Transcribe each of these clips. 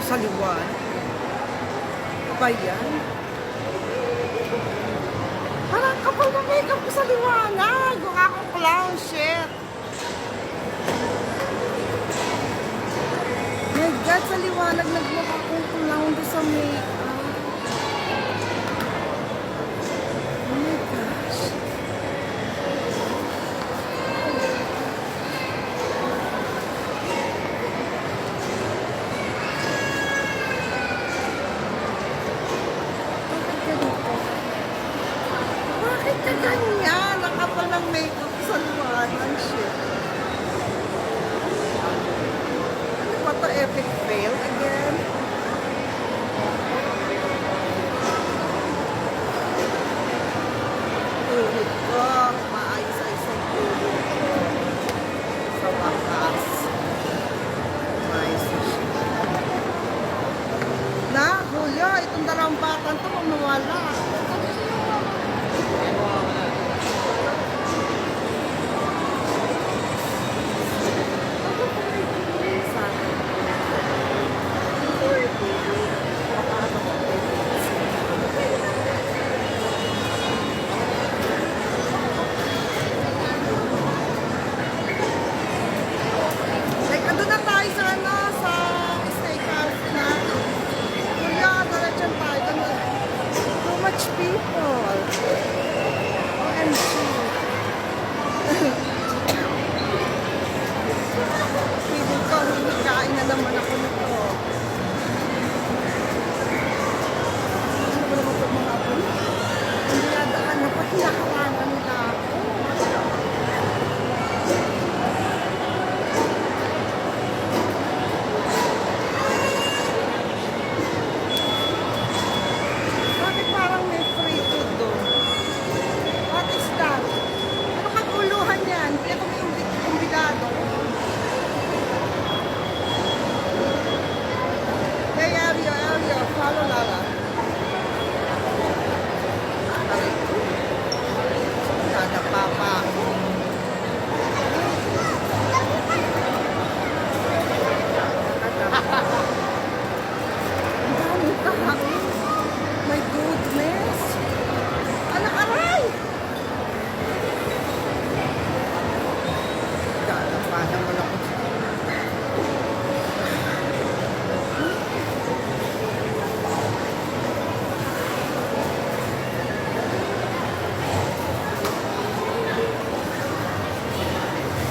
sa liwan. Ba yan? Parang kapal na makeup ko sa liwanag. Kung ako clown, shit. My God, sa liwanag nagmukha akong clown doon sa makeup. Oh my gosh. Bakit ka ganyan? Nakapal ng makeup sa liwanag, shit. Ano ba to? Epic fail again? Tuhod ko. Maayos-ayos ang tuhod ko. Sa wakas. Maayos na siya. Na, Julio, itong dalawang batang to kung nawala. Like, ando na tayo sa ano, sa steakhouse na. Kuya, diretso tayo. Too much people. OMG. Feeling ko, hinikain na naman ako nito. Ano ba naman itong mga po? Hindi nadaan na pa, hinakarangan nila ako. Bakit parang may free food doon? What is that? Ano kaguluhan yan? Hindi ako may kumbidado. Hey, Elio, follow Lala. Aray ko. Dadapa pa ako. Ang daming kahain. My goodness. Anak, aray! Dadapa naman ako.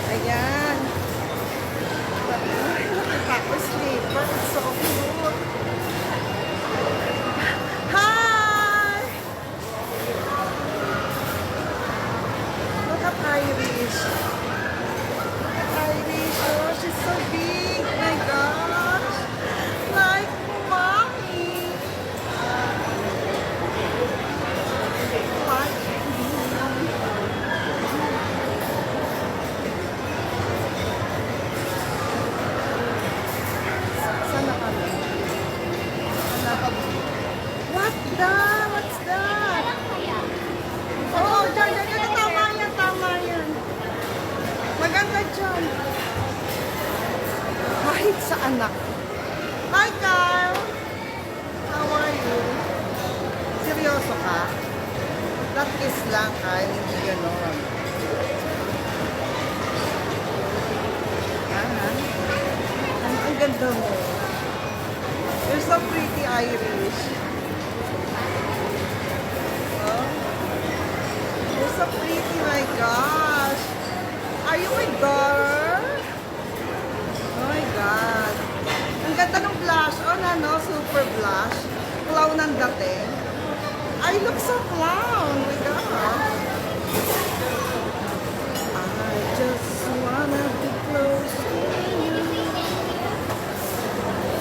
Ayan. Nakita ko sleeper. It's so cute. Hi! Look at Irish. Irish, oh, she's so big. My gosh. Like mommy. Like sana kami. Sana kami. What's that? Oo, dyan. Tama yan. Maganda dyan. Kahit sa anak. Hi, Carl. How are you? Seryoso ka? That is lang, Carl. Hindi gano'n. Ang ganda mo. You're so pretty, Irish. Oh. You're so pretty, my gosh. Are you my daughter? Oh my God. Ang ganda ng blush. Oh, no, super blush. Clown ang dating. I look so clown. Oh my God. I just wanna be close to you.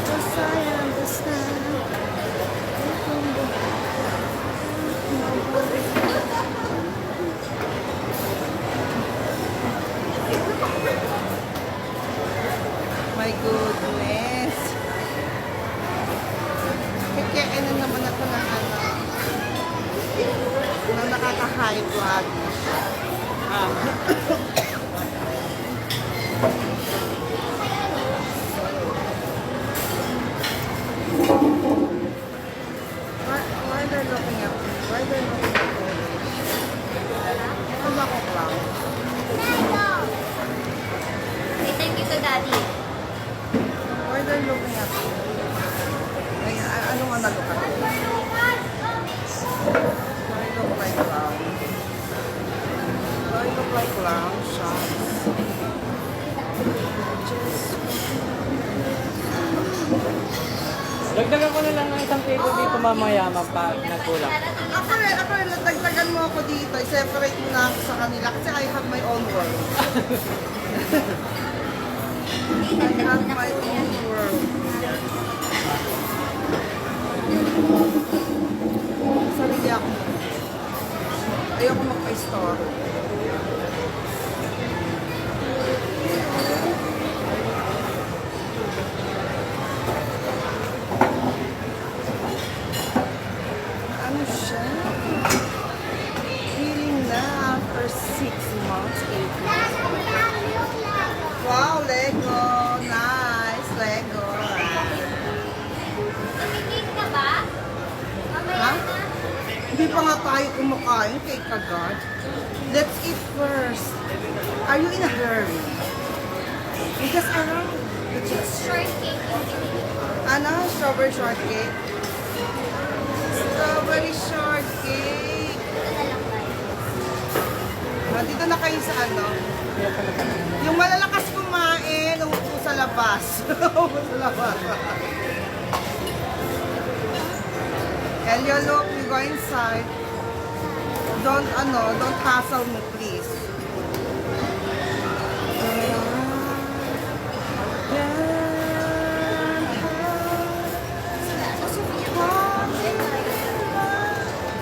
'Cause I understand. My goodness. Kaya na naman ako ng ano. Na nakaka-high blood. wanna look at it. I look like clown. I look like clown shots. Dagdagan ko na lang ng isang table dito mamaya, ma'am, pag nagkulang. Ako rin, dagdagan mo ako dito. I-separate mo na ako sa kanila kasi I have my own world. I have my own world. Sarili ako. Ayoko magpa-store. Ano siya? Feeling na after 6 months, 8 months. Wow, Lego! Nice, Lego! Tumigil ka ba? Mamaya Ha? na. Hindi pa nga tayo kumakain kay Kagad. Let's eat first. Are you in a hurry? Because Shortcake yung binigay ko. strawberry shortcake. Strawberry shortcake. Ito na lang tayo. Dito na kayo sa ano. Yung malalakas kumain, umupo sa labas. Umupo sa labas. Elio, look, we go inside. Don't hassle me, please.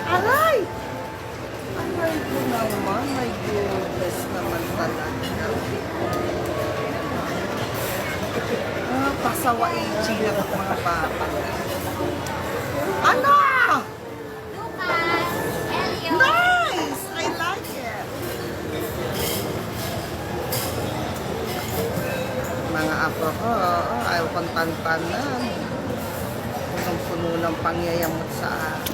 Aray! Aray ko naman, my goodness naman talaga. Pasawain chila ng mga bata. Ano? Lucas! Elio! Nice! I like it. Mga apo ko, ayaw kong tantanan. Punong-puno ng pangyayamot sa akin.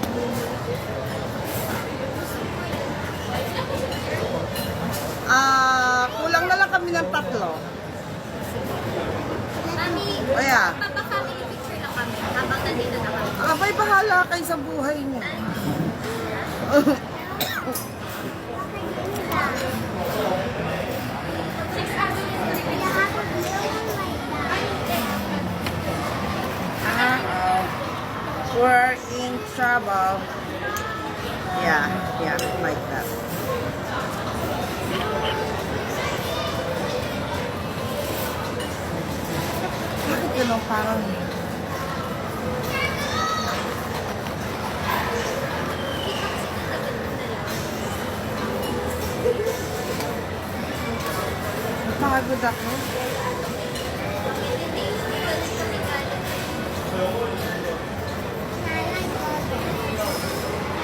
Kulang na lang kami ng 3. Mami, Kaya? papaka-family picture lang kami habang nandito na kami. Abay, bahala kayo sa buhay niyo. We're in trouble. Yeah, like that. Bakit ganun parang... Napagod ako.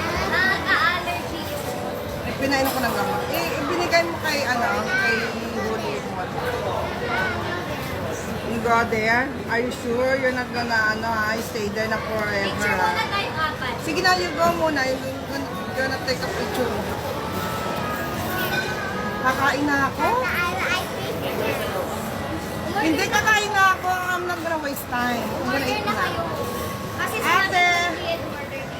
Nakaka-allergy yung Pinainom ko ng gamot. Ibinigay mo kay Huli mo. You go there? Are you sure you're not gonna, stay there na forever? picture muna tayong apat. Sige na, you go muna. You're gonna take a picture. Kakain na ako? Hindi, kakain na ako. I'm not gonna waste time. I'm gonna Order eat na na. kayo. Kasi Ate! sinabi ng Juliet, order na.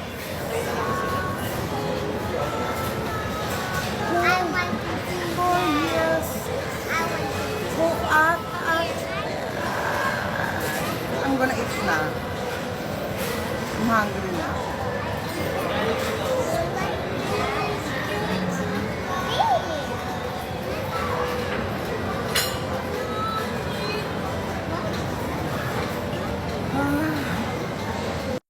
Oh, yes. Oh, I'm gonna eat na. I'm hungry na.